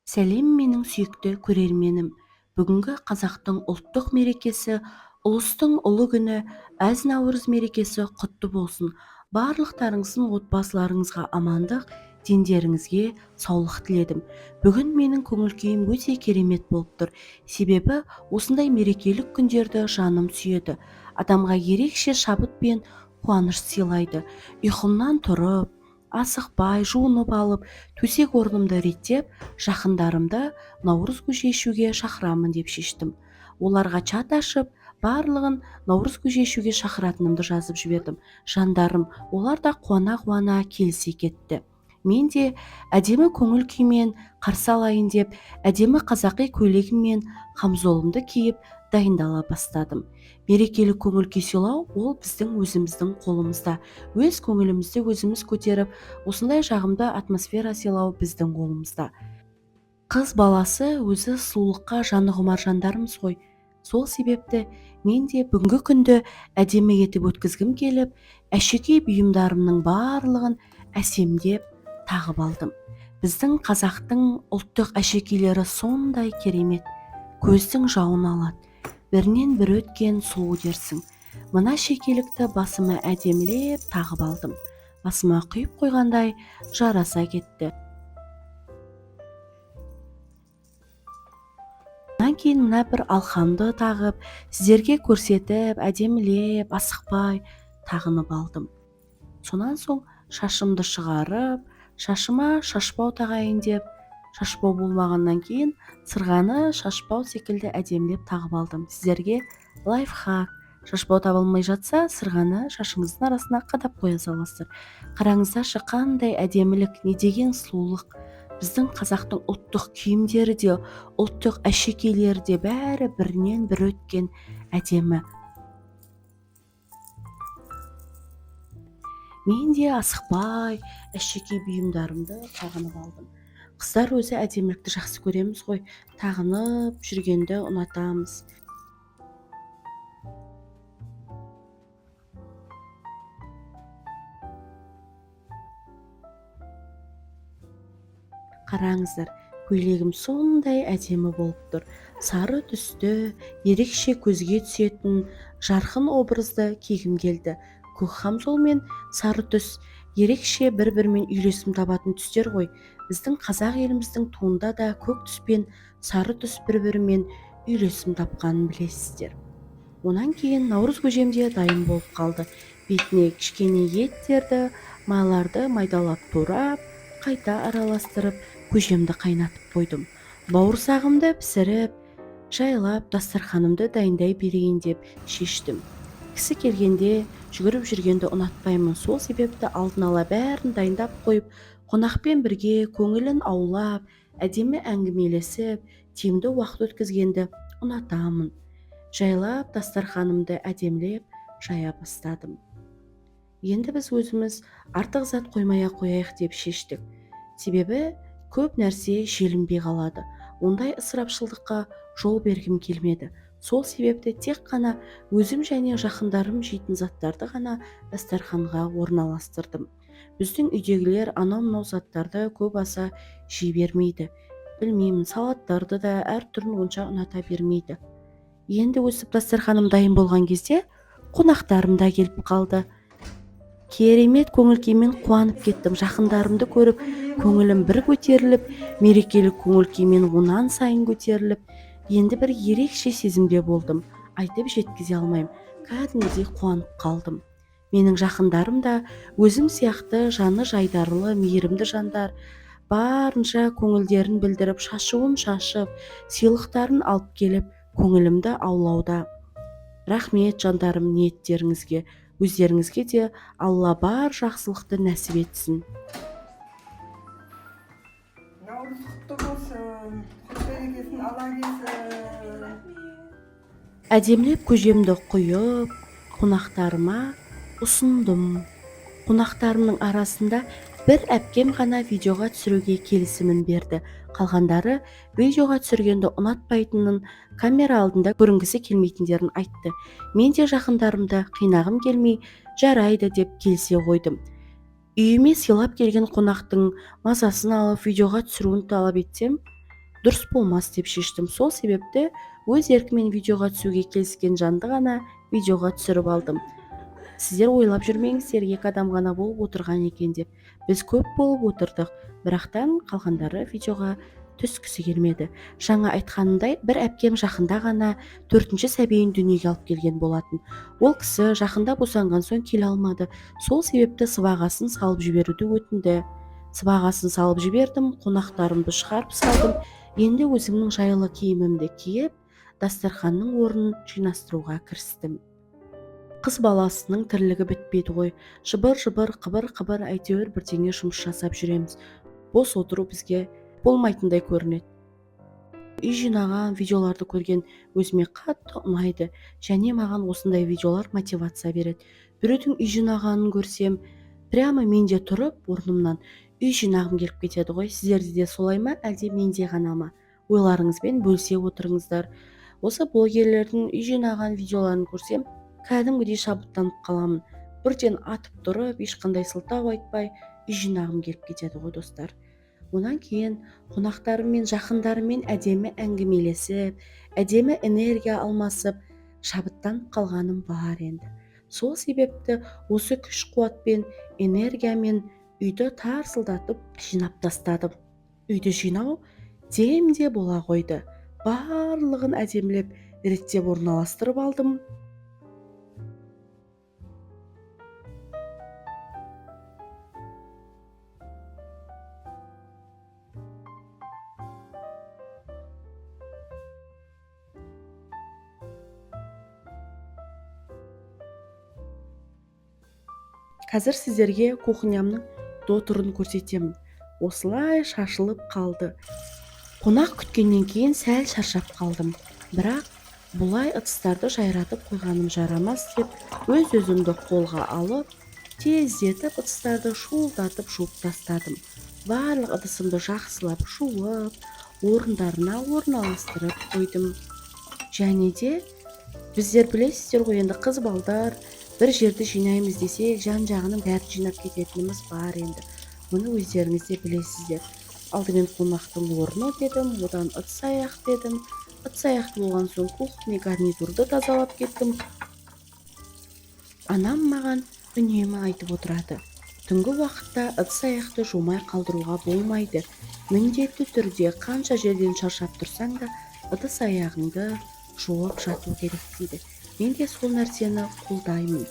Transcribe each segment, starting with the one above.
Сәлем менің сүйікті көрерменім. Бүгінгі қазақтың ұлттық мерекесі, ұлыстың ұлы күні, әз-наурыз мерекесі құтты болсын. Барлықтарыңыздың отбасыларыңызға амандық, дендеріңізге саулық тіледім. Бүгін менің көңіл-күйім өте керемет болып тұр. Себебі осындай мерекелік күндерді жаным сүйеді. Адамға ерекше шабыт пен қуаныш сыйлайды. Ұйқымнан тұрып, асықпай жуынып алып, төсек орнымды реттеп, жақындарымды наурыз көже ішуге шақырамын деп шештім. Оларға чат ашып, барлығын наурыз көже ішуге шақыратынымды жазып жібердім. Жандарым, олар да қуана-қуана келісе кетті. Мен де әдемі көңіл күймен қарсы алайын деп, әдемі қазақи көйлегім мен қамзолымды киіп дайындала бастадым. Мерекелік көңіл күй сыйлау ол біздің өзіміздің қолымызда. Өз көңілімізді өзіміз көтеріп, осындай жағымды атмосфера сыйлау біздің қолымызда. Қыз баласы өзі сұлулыққа жаны құмар жандармыз ғой. Сол себепті мен де бүгінгі күнді әдемі етіп өткізгім келіп, әшекей бұйымдарымның барлығын әсемдеп тағып алдым. Біздің қазақтың ұлттық әшекейлері сондай керемет, көздің жауын алады. Бірінен бір өткен сұлу дерсің. Мына шекелікті басыма әдемілеп тағып алдым. Басыма құйып қойғандай жараса кетті. Онан кейін мына бір алқамды тағып, сіздерге көрсетіп, әдемілеп, асықпай тағынып алдым. Сонан соң шашымды шығарып, шашыма шашбау тағайын деп, шашбау болмағаннан кейін сырғаны шашбау секілді әдемілеп тағып алдым. Сіздерге лайфхак: шашбау табылмай жатса, сырғаны шашыңыздың арасына қадап қоя саласыздар. Қараңыздаршы, қандай әдемілік, не деген сұлулық. Біздің қазақтың ұлттық киімдері де, ұлттық әшекейлері де бәрі бірінен бір өткен әдемі. Мен де асықпай әшекей бұйымдарымды тағынып алдым. Қыздар өзі әдемілікті жақсы көреміз ғой, тағынып жүргенді ұнатамыз. Қараңыздар, көйлегім сондай әдемі болып тұр. Сары түсті, ерекше көзге түсетін жарқын образды кигім келді. Көк қамзол мен сары түс ерекше бір-бірімен үйлесім табатын түстер ғой. Біздің қазақ еліміздің туында да көк түс пен сары түс бір-бірімен үйлесім тапқанын білесіздер. Онан кейін наурыз көжем де дайын болып қалды. Бетіне кішкене еттерді, майларды майдалап турап, қайта араластырып, көжемді қайнатып қойдым. Бауырсағымды пісіріп, жайлап, дастарханымды дайындай берейін деп шештім. Кісі келгенде жүгіріп жүргенді ұнатпаймын. Сол себепті алдын ала бәрін дайындап қойып, қонақпен бірге көңілін аулап, әдемі әңгімелесіп, тиімді уақыт өткізгенді ұнатамын. Жайлап дастарханымды әдемілеп жая бастадым. Енді біз өзіміз артық зат қоймай-ақ қояйық деп шештік. Себебі көп нәрсе желінбей қалады. Ондай ысырапшылдыққа жол бергім келмеді. Сол себепті тек қана өзім және жақындарым жейтін заттарды ғана дастарханға орналастырдым. Біздің үйдегілер анау-мынау заттарды көп аса жей бермейді. Білмеймін, салаттарды да әр түрін онша ұната бермейді. Енді өсіп дастарханым дайын болған кезде қонақтарым да келіп қалды. Керемет көңіл күймен қуанып кеттім. Жақындарымды көріп, көңілім бір көтеріліп, мерекелік көңіл күймен онан сайын көтеріліп, енді бір ерекше сезімде болдым. Айтып жеткізе алмаймын. Кәдімгідей қуанып қалдым. Менің жақындарым да өзім сияқты жаны жайдарлы, мейірімді жандар. Барынша көңілдерін білдіріп, шашуын шашып, сыйлықтарын алып келіп, көңілімді аулауда. Рахмет жандарым ниеттеріңізге. Өздеріңізге де Алла бар жақсылықты нәсіп етсін. Наурыз құтты болсын, құт берекесін ала келсін. Әдемілеп көжемді құйып, қонақтарыма ұсындым. Қонақтарымның арасында бір әпкем ғана видеоға түсіруге келісімін берді. Қалғандары видеоға түсіргенді ұнатпайтынын, камера алдында көрінгісі келмейтіндерін айтты. Мен де жақындарымды қинағым келмей, жарайды деп келісе қойдым. Үйіме сыйлап келген қонақтың мазасын алып видеоға түсіруін талап етсем, дұрыс болмас деп шештім. Сол себепті өз еркімен видеоға түсуге келіскен жанды ғана видеоға түсіріп алдым. Сіздер ойлап жүрмеңіздер, 2 адам ғана болып отырған екен деп. Біз көп болып отырдық, бірақтан қалғандары видеоға түскісі келмеді. Жаңа айтқанымдай, бір әпкем жақында ғана 4-ші сәбиін дүниеге алып келген болатын. Ол кісі жақында босанған соң келе алмады. Сол себепті сыбағасын салып жіберуді өтінді. Сыбағасын салып жібердім, қонақтарымды шығарып салдым. Енді өзімнің жайлы киімімді киіп, дастарханның орнын жинастыруға кірістім. Қыз баласының тірлігі бітпейді ғой. Жыбыр-жыбыр, қыбыр-қыбыр, әйтеуір бірдеңе жұмыс жасап жүреміз. Бос отыру бізге болмайтындай көрінеді. Үй жинаған видеоларды көрген өзіме қатты ұнайды, және маған осындай видеолар мотивация береді. Біреудің үй жинағанын көрсем, прямо менде тұрып, орнымнан үй жинағым келіп кетеді ғой. Сіздерде де солай ма, әлде менде ғана ма? Ойларыңызбен бөлісе отырыңыздар. Осы блогерлердің үй жинаған видеоларын көрсем, кәдімгідей шабыттанып қаламын. Бірден атып тұрып, ешқандай сылтау айтпай, үй жинағым келіп кетеді ғой достар. Онан кейін қонақтарыммен, жақындарыммен әдемі әңгімелесіп, әдемі энергия алмасып, шабыттанып қалғаным бар енді. Сол себепті осы күш-қуатпен, энергиямен үйді тарсылдатып жинап тастадым. Үйді жинау демде бола қойды. Барлығын әдемілеп, реттеп орналастырып алдым. Қазір сіздерге кухнямның дотырын көрсетемін. Осылай шашылып қалды. Қонақ күткеннен кейін сәл шаршап қалдым. Бірақ бұлай ыдыстарды жайратып қойғаным жарамас деп, өз-өзімді қолға алып, тездетіп ыдыстарды шуылдатып жуып тастадым. Барлық ыдысымды жақсылап жуып, орындарына орналастырып қойдым. Және де біздер білесіздер ғой, енді қыз балдар бір жерді жинаймыз десек, жан-жағының бәрін жинап кететініміз бар енді. Мұны өздеріңіз де білесіздер. Алдымен қонақтың орны дедім, одан ыдыс-аяқ дедім. Ыдыс-аяқ болған соң кухня гарнитурды тазалап кеттім. Анам маған үнемі айтып отырады: түнгі уақытта ыдыс-аяқты жумай қалдыруға болмайды. Міндетті түрде қанша жерден шаршап тұрсаң да, ыдыс-аяғыңды жуып жату керек дейді. Мен де сол нәрсені қолдаймын.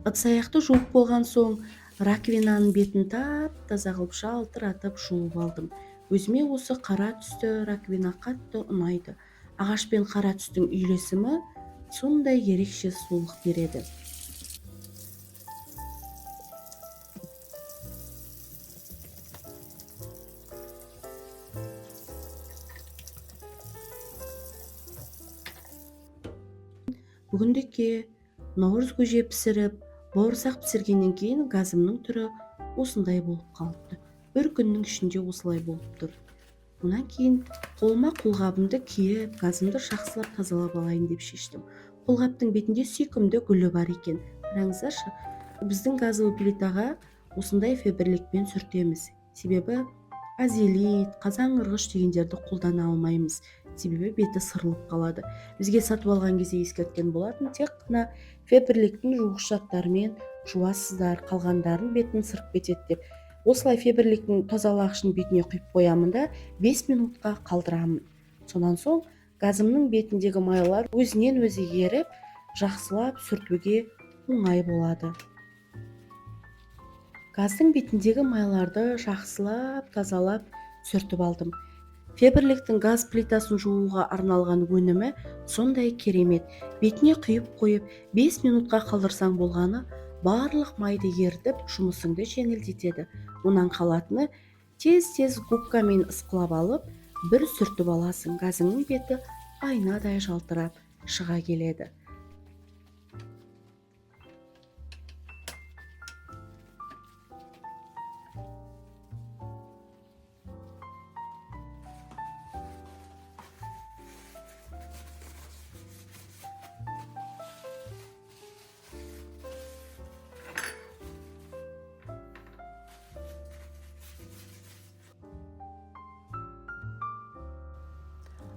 Ыдыс-аяқты жуып болған соң, раковинаның бетін тап-таза қылып жалтыратып жуып алдым. Өзіме осы қара түсті раковина қатты ұнайды. Ағаш пен қара түстің үйлесімі сондай ерекше сұлулық береді. Бүгіндікке наурыз көже пісіріп, бауырсақ пісіргеннен кейін газымның түрі осындай болып қалыпты. Бір күннің ішінде осылай болып тұр. Онан кейін қолыма қолғабымды киіп, газымды жақсылап тазалап алайын деп шештім. Қолғаптың бетінде сүйкімді гүлі бар екен. Қараңыздаршы, біздің газовый плитаға осындай фаберликпен сүртеміз. Себебі азелит, қазан-ырғыш дегендерді қолдана алмаймыз. Себебі беті сырылып қалады. Бізге сатып алған кезде ескерткен болатын, тек қана фаберликтің жуғыш заттарымен жуасыздар, қалғандарын бетін сырып кетеді деп. Осылай фаберликтің тазалағышын бетіне құйып қоямын да 5 минутқа қалдырамын. Сонан соң газымның бетіндегі майлар өзінен өзі еріп, жақсылап сүртуге оңай болады. Газдың бетіндегі майларды жақсылап тазалап сүртіп алдым. Феберликтің газ плитасын жууға арналған өнімі сондай керемет. Бетіне құйып қойып 5 минутқа қалдырсаң болғаны, барлық майды ерітіп жұмысыңды жеңілдетеді. Онан қалатыны тез-тез губкамен ысқылап алып, бір сүртіп аласың. Газыңның беті айнадай жалтырап шыға келеді.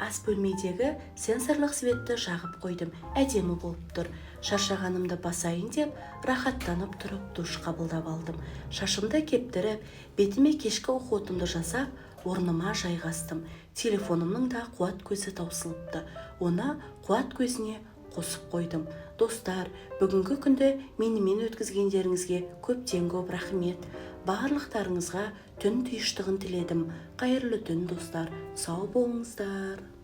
Ас бөлмедегі сенсорлық светті жағып қойдым. Әдемі болып тұр. Шаршағанымды басайын деп, рахаттанып тұрып душ қабылдап алдым. Шашымды кептіріп, бетіме кешкі ұқотымды жасап, орныма жайғастым. Телефонымның да қуат көзі таусылыпты. Оны қуат көзіне қосып қойдым. Достар, бүгінгі күнді менімен өткізгендеріңізге көптен көп рахмет. Барлықтарыңызға түн тыныштығын тіледім. Қайырлы түн достар, сау болыңыздар.